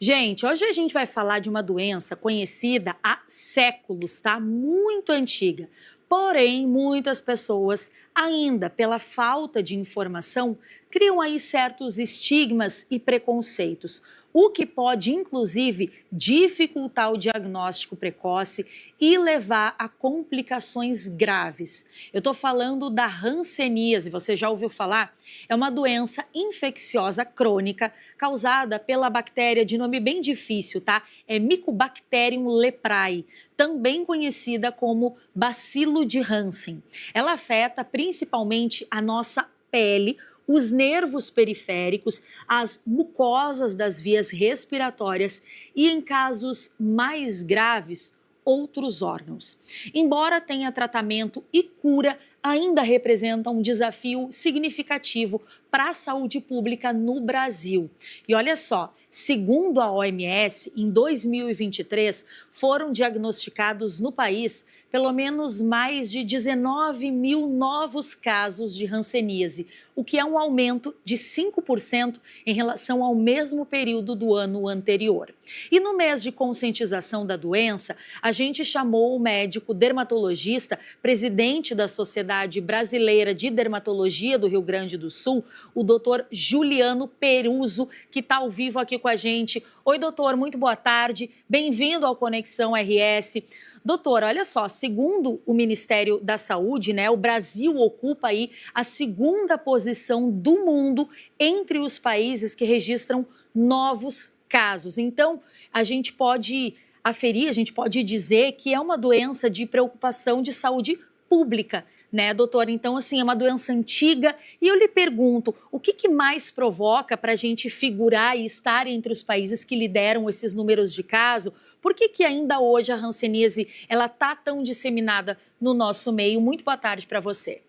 Gente, hoje a gente vai falar de uma doença conhecida há séculos, tá? Muito antiga. Porém, muitas pessoas, ainda pela falta de informação, criam aí certos estigmas e preconceitos, o que pode, inclusive, dificultar o diagnóstico precoce e levar a complicações graves. Eu estou falando da hanseníase, você já ouviu falar? É uma doença infecciosa crônica causada pela bactéria de nome bem difícil, tá? É Mycobacterium leprae, também conhecida como bacilo de Hansen. Ela afeta principalmente a nossa pele, os nervos periféricos, as mucosas das vias respiratórias e, em casos mais graves, outros órgãos. Embora tenha tratamento e cura, ainda representa um desafio significativo para a saúde pública no Brasil. E olha só, segundo a OMS, em 2023 foram diagnosticados no país pelo menos mais de 19 mil novos casos de hanseníase, o que é um aumento de 5% em relação ao mesmo período do ano anterior. E no mês de conscientização da doença, a gente chamou o médico dermatologista, presidente da Sociedade Brasileira de Dermatologia do Rio Grande do Sul, o doutor Juliano Peruso, que está ao vivo aqui com a gente. Oi, doutor, muito boa tarde. Bem-vindo ao Conexão RS. Doutor, olha só, segundo o Ministério da Saúde, né, o Brasil ocupa aí a segunda posição do mundo entre os países que registram novos casos. Então, a gente pode aferir, a gente pode dizer que é uma doença de preocupação de saúde pública, né, doutora? Então, assim, é uma doença antiga e eu lhe pergunto, o que mais provoca para a gente figurar e estar entre os países que lideram esses números de caso? Por que ainda hoje a hanseníase ela está tão disseminada no nosso meio? Muito boa tarde para você.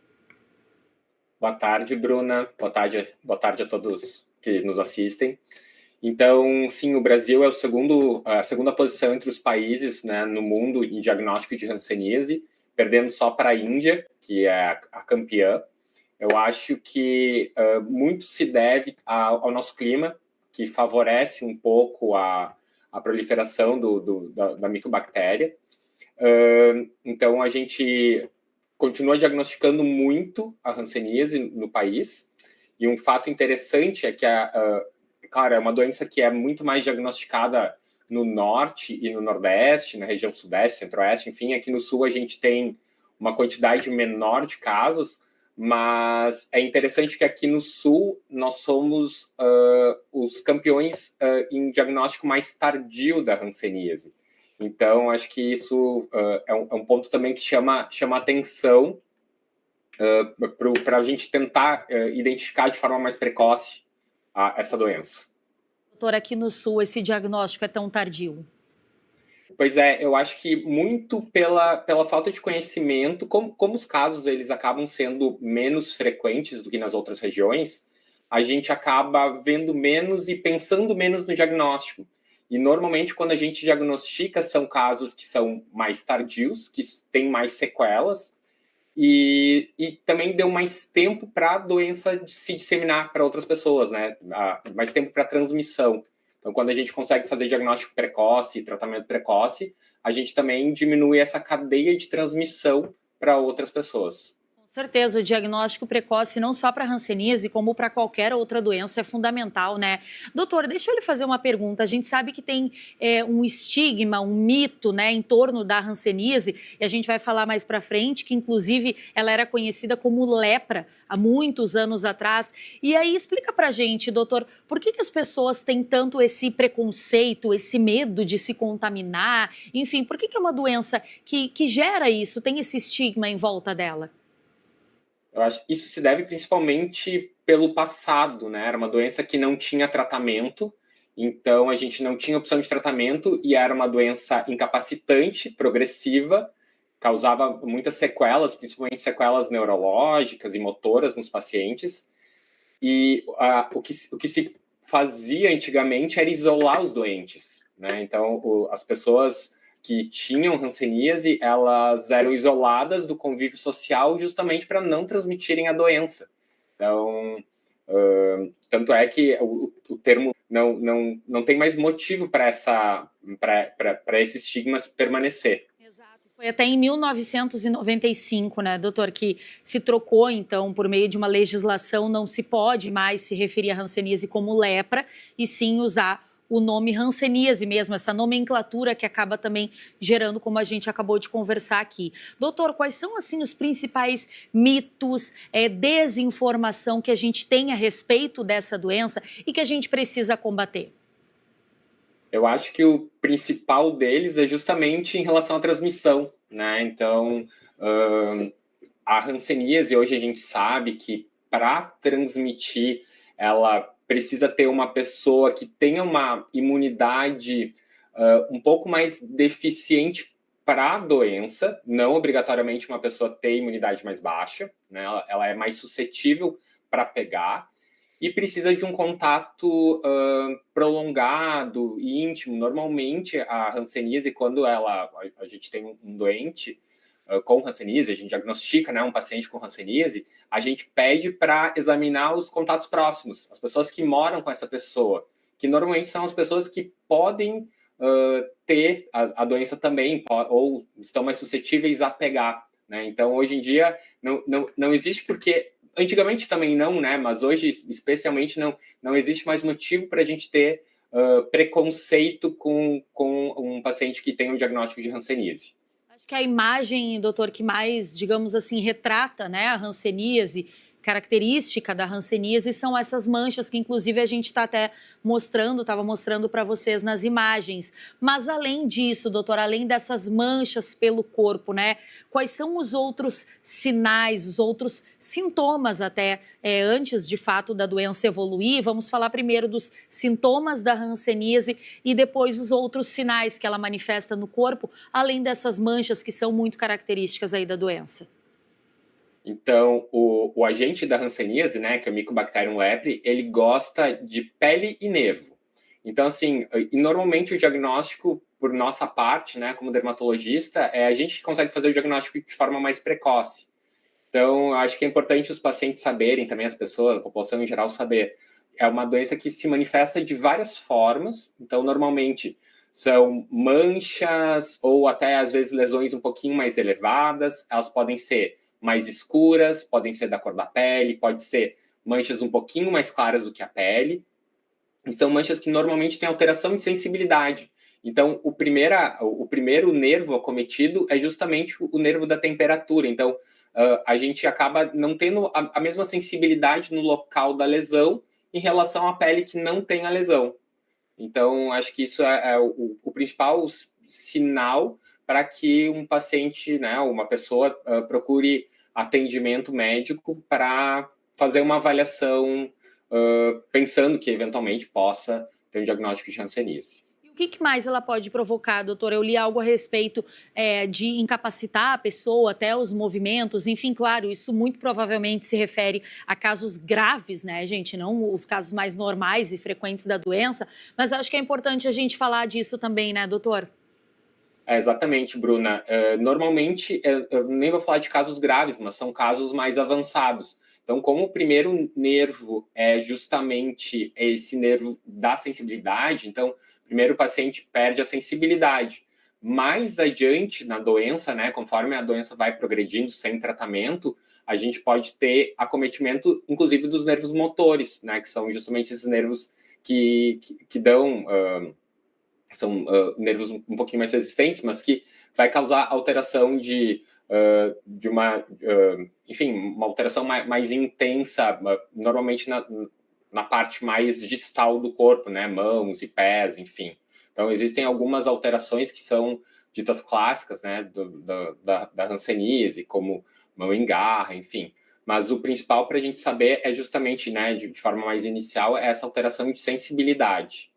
Boa tarde, Bruna. Boa tarde a todos que nos assistem. Então, sim, o Brasil é a segunda posição entre os países, né, no mundo em diagnóstico de hanseníase, perdendo só para a Índia, que é a campeã. Eu acho que muito se deve ao nosso clima, que favorece um pouco a proliferação da micobactéria. Então, a gente continua diagnosticando muito a hanseníase no país. E um fato interessante é que, claro, é uma doença que é muito mais diagnosticada no norte e no nordeste, na região sudeste, centro-oeste, enfim. Aqui no sul a gente tem uma quantidade menor de casos, mas é interessante que aqui no sul nós somos os campeões em diagnóstico mais tardio da hanseníase. Então, acho que isso é um ponto também que chama atenção para a gente tentar identificar de forma mais precoce essa doença. Doutora, aqui no Sul esse diagnóstico é tão tardio? Pois é, eu acho que muito pela falta de conhecimento, como os casos eles acabam sendo menos frequentes do que nas outras regiões, a gente acaba vendo menos e pensando menos no diagnóstico. E normalmente quando a gente diagnostica são casos que são mais tardios, que têm mais sequelas, e também deu mais tempo para a doença se disseminar para outras pessoas, né? Mais tempo para transmissão. Então, quando a gente consegue fazer diagnóstico precoce, tratamento precoce, a gente também diminui essa cadeia de transmissão para outras pessoas. Com certeza, o diagnóstico precoce, não só para hanseníase, como para qualquer outra doença, é fundamental, né? Doutor, deixa eu lhe fazer uma pergunta. A gente sabe que tem um estigma, um mito, né, em torno da hanseníase, e a gente vai falar mais para frente, que inclusive ela era conhecida como lepra há muitos anos atrás. E aí, explica pra gente, doutor, por que as pessoas têm tanto esse preconceito, esse medo de se contaminar? Enfim, por que é uma doença que gera isso, tem esse estigma em volta dela? Eu acho que isso se deve principalmente pelo passado, né? Era uma doença que não tinha tratamento, então a gente não tinha opção de tratamento e era uma doença incapacitante, progressiva, causava muitas sequelas, principalmente sequelas neurológicas e motoras nos pacientes. E o que se fazia antigamente era isolar os doentes, né? Então, as pessoas que tinham hanseníase, elas eram isoladas do convívio social justamente para não transmitirem a doença. Então, tanto é que o termo não tem mais motivo para esse estigma permanecer. Exato. Foi até em 1995, né, doutor, que se trocou, então, por meio de uma legislação, não se pode mais se referir à hanseníase como lepra, e sim usar o nome hanseníase mesmo, essa nomenclatura que acaba também gerando, como a gente acabou de conversar aqui. Doutor, quais são, assim, os principais mitos, desinformação que a gente tem a respeito dessa doença e que a gente precisa combater? Eu acho que o principal deles é justamente em relação à transmissão, né? Então, a hanseníase, hoje a gente sabe que para transmitir, ela precisa ter uma pessoa que tenha uma imunidade um pouco mais deficiente para a doença, não obrigatoriamente uma pessoa ter imunidade mais baixa, né? Ela é mais suscetível para pegar, e precisa de um contato prolongado e íntimo. Normalmente, a hanseníase, quando a gente tem um doente com hanseníase, a gente diagnostica, né, um paciente com hanseníase, a gente pede para examinar os contatos próximos, as pessoas que moram com essa pessoa, que normalmente são as pessoas que podem ter a doença também, ou estão mais suscetíveis a pegar, né? Então, hoje em dia, não existe, porque antigamente também não, né? Mas hoje, especialmente, não existe mais motivo para a gente ter preconceito com um paciente que tem um diagnóstico de hanseníase. Acho que a imagem, doutor, que mais, digamos assim, retrata, né, a hanseníase, característica da hanseníase, são essas manchas que, inclusive, a gente está até mostrando, estava mostrando para vocês nas imagens. Mas, além disso, doutor, além dessas manchas pelo corpo, né, quais são os outros sinais, os outros sintomas até, antes, de fato, da doença evoluir? Vamos falar primeiro dos sintomas da hanseníase e depois os outros sinais que ela manifesta no corpo, além dessas manchas que são muito características aí da doença. Então, o agente da hanseníase, né, que é o Mycobacterium leprae, ele gosta de pele e nervo. Então, assim, e normalmente o diagnóstico, por nossa parte, né, como dermatologista, é a gente que consegue fazer o diagnóstico de forma mais precoce. Então, acho que é importante os pacientes saberem, também as pessoas, a população em geral saber. É uma doença que se manifesta de várias formas. Então, normalmente, são manchas ou até, às vezes, lesões um pouquinho mais elevadas. Elas podem ser mais escuras, podem ser da cor da pele, pode ser manchas um pouquinho mais claras do que a pele. E são manchas que normalmente têm alteração de sensibilidade. Então, o primeiro nervo acometido é justamente o nervo da temperatura. Então, a gente acaba não tendo a mesma sensibilidade no local da lesão em relação à pele que não tem a lesão. Então, acho que isso é o principal sinal para que um paciente, né, uma pessoa, procure atendimento médico para fazer uma avaliação, pensando que eventualmente possa ter um diagnóstico de hanseníase. O que mais ela pode provocar, doutora? Eu li algo a respeito de incapacitar a pessoa, até os movimentos, enfim, claro, isso muito provavelmente se refere a casos graves, né, gente? Não os casos mais normais e frequentes da doença, mas acho que é importante a gente falar disso também, né, doutor? Exatamente, Bruna. Normalmente, eu nem vou falar de casos graves, mas são casos mais avançados. Então, como o primeiro nervo é justamente esse nervo da sensibilidade, então, primeiro o paciente perde a sensibilidade. Mais adiante na doença, né, conforme a doença vai progredindo sem tratamento, a gente pode ter acometimento, inclusive, dos nervos motores, né, que são justamente esses nervos que dão... são nervos um pouquinho mais resistentes, mas que vai causar alteração de enfim, uma alteração mais intensa, normalmente na parte mais distal do corpo, né, mãos e pés, enfim. Então, existem algumas alterações que são ditas clássicas, né, da hanseníase, como mão em garra, enfim. Mas o principal para a gente saber é justamente, né, de forma mais inicial, essa alteração de sensibilidade.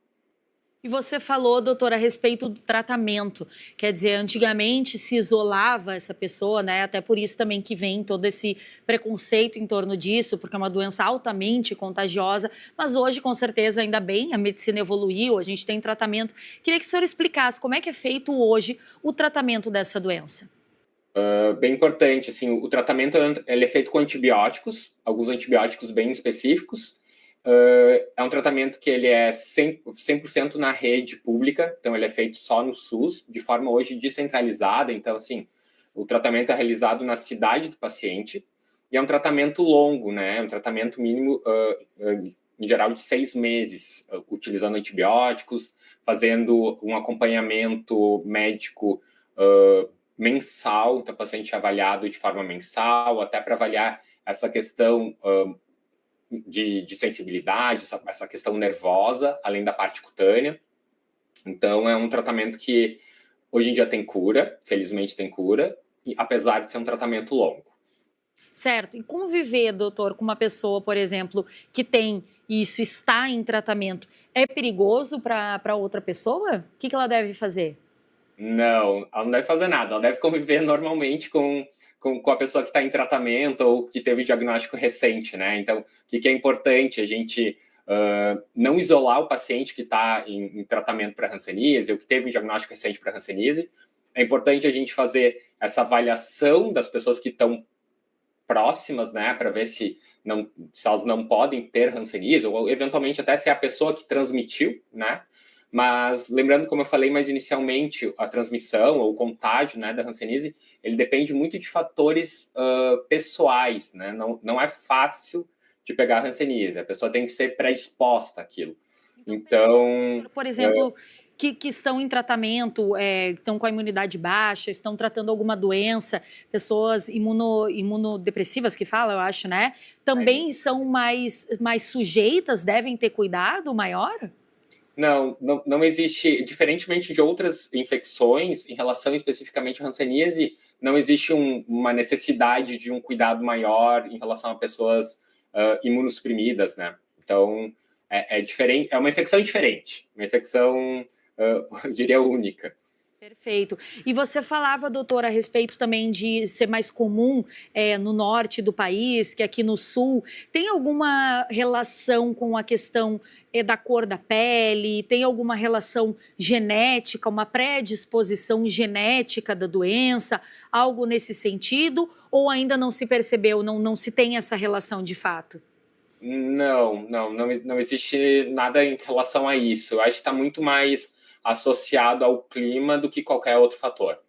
E você falou, doutora, a respeito do tratamento. Quer dizer, antigamente se isolava essa pessoa, né? Até por isso também que vem todo esse preconceito em torno disso, porque é uma doença altamente contagiosa. Mas hoje, com certeza, ainda bem, a medicina evoluiu, a gente tem tratamento. Queria que o senhor explicasse como é que é feito hoje o tratamento dessa doença. Bem importante, assim, o tratamento ele é feito com antibióticos, alguns antibióticos bem específicos, É um tratamento que ele é 100% na rede pública, então ele é feito só no SUS, de forma hoje descentralizada. Então, assim, o tratamento é realizado na cidade do paciente e é um tratamento longo, né? É um tratamento mínimo, em geral, de 6 meses, utilizando antibióticos, fazendo um acompanhamento médico mensal, então o paciente é avaliado de forma mensal, até para avaliar essa questão de sensibilidade, essa questão nervosa, além da parte cutânea. Então, é um tratamento que hoje em dia tem cura, felizmente tem cura, apesar de ser um tratamento longo. Certo. E conviver, doutor, com uma pessoa, por exemplo, que tem isso, está em tratamento, é perigoso para outra pessoa? O que ela deve fazer? Não, ela não deve fazer nada, ela deve conviver normalmente com a pessoa que está em tratamento ou que teve diagnóstico recente, né? Então, o que é importante? A gente não isolar o paciente que está em tratamento para hanseníase ou que teve um diagnóstico recente para hanseníase. É importante a gente fazer essa avaliação das pessoas que estão próximas, né, para ver se elas não podem ter hanseníase, ou eventualmente até se é a pessoa que transmitiu, né? Mas lembrando, como eu falei mais inicialmente, a transmissão ou o contágio, né, da hanseníase, ele depende muito de fatores pessoais, né? Não é fácil de pegar a hanseníase, a pessoa tem que ser predisposta àquilo. Então, por exemplo, que estão em tratamento, estão com a imunidade baixa, estão tratando alguma doença, pessoas imunodepressivas que fala, eu acho, né? Também são mais sujeitas, devem ter cuidado maior? Não existe, diferentemente de outras infecções, em relação especificamente à hanseníase, não existe uma necessidade de um cuidado maior em relação a pessoas imunossuprimidas, né? Então, é diferente, é uma infecção diferente, uma infecção, eu diria, única. Perfeito. E você falava, doutor, a respeito também de ser mais comum no norte do país que aqui no sul. Tem alguma relação com a questão da cor da pele? Tem alguma relação genética, uma predisposição genética da doença? Algo nesse sentido? Ou ainda não se percebeu, não se tem essa relação de fato? Não existe nada em relação a isso. Eu acho que está muito mais associado ao clima do que qualquer outro fator.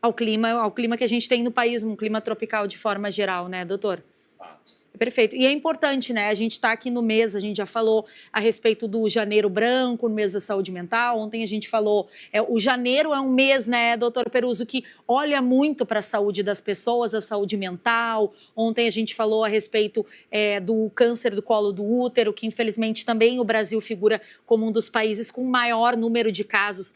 Ao clima que a gente tem no país, um clima tropical de forma geral, né, doutor? Perfeito. E é importante, né? A gente está aqui no mês, a gente já falou a respeito do janeiro branco, no mês da saúde mental. Ontem a gente falou, o janeiro é um mês, né, doutor Peruso, que olha muito para a saúde das pessoas, a saúde mental. Ontem a gente falou a respeito do câncer do colo do útero, que infelizmente também o Brasil figura como um dos países com maior número de casos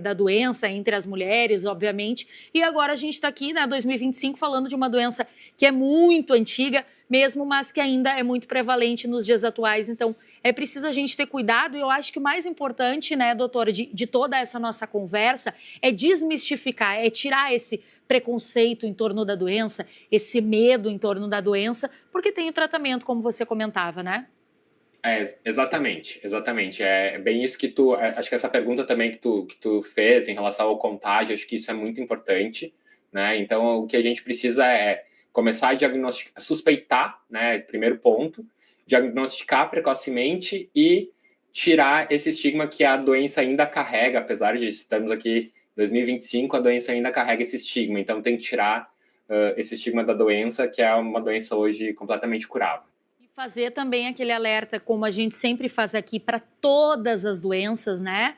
da doença entre as mulheres, obviamente. E agora a gente está aqui, né, 2025, falando de uma doença que é muito antiga, mesmo, mas que ainda é muito prevalente nos dias atuais. Então, é preciso a gente ter cuidado. E eu acho que o mais importante, né, doutora, de toda essa nossa conversa é desmistificar, é tirar esse preconceito em torno da doença, esse medo em torno da doença, porque tem o tratamento, como você comentava, né? Exatamente. É bem isso que acho que essa pergunta também que tu fez em relação ao contágio, acho que isso é muito importante, né? Então, o que a gente precisa é começar a diagnosticar, suspeitar, né? Primeiro ponto, diagnosticar precocemente e tirar esse estigma que a doença ainda carrega, apesar de estamos aqui em 2025, a doença ainda carrega esse estigma. Então, tem que tirar esse estigma da doença, que é uma doença hoje completamente curável. Fazer também aquele alerta, como a gente sempre faz aqui, para todas as doenças, né?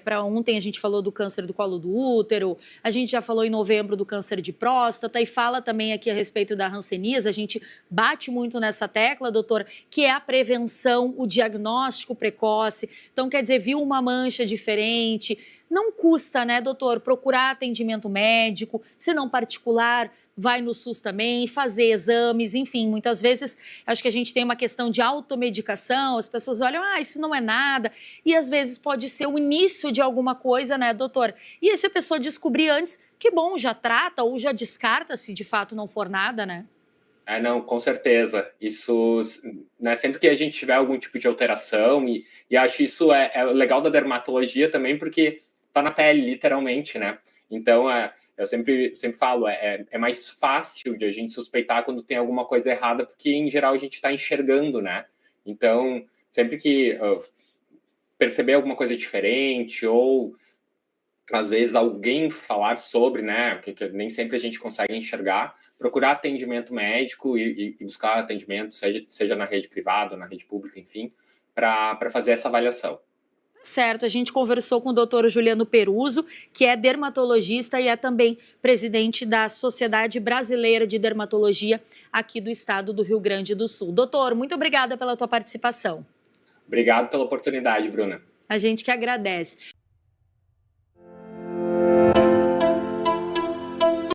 Para ontem a gente falou do câncer do colo do útero, a gente já falou em novembro do câncer de próstata e fala também aqui a respeito da hanseníase. A gente bate muito nessa tecla, doutor, que é a prevenção, o diagnóstico precoce. Então, quer dizer, viu uma mancha diferente, não custa, né, doutor, procurar atendimento médico, se não particular, vai no SUS também, fazer exames, enfim, muitas vezes acho que a gente tem uma questão de automedicação, as pessoas olham, isso não é nada, e às vezes pode ser o início de alguma coisa, né, doutor? E se a pessoa descobrir antes, que bom, já trata ou já descarta se de fato não for nada, né? Não, com certeza. Isso, né, sempre que a gente tiver algum tipo de alteração, e acho isso é legal da dermatologia também, porque tá na pele, literalmente, né? Então, eu sempre falo, é mais fácil de a gente suspeitar quando tem alguma coisa errada, porque, em geral, a gente está enxergando, né? Então, sempre que perceber alguma coisa diferente ou às vezes alguém falar sobre, né, que nem sempre a gente consegue enxergar, procurar atendimento médico e buscar atendimento, seja na rede privada ou na rede pública, enfim, para fazer essa avaliação. Certo, a gente conversou com o doutor Juliano Peruso, que é dermatologista e é também presidente da Sociedade Brasileira de Dermatologia aqui do estado do Rio Grande do Sul. Doutor, muito obrigada pela tua participação. Obrigado pela oportunidade, Bruna. A gente que agradece.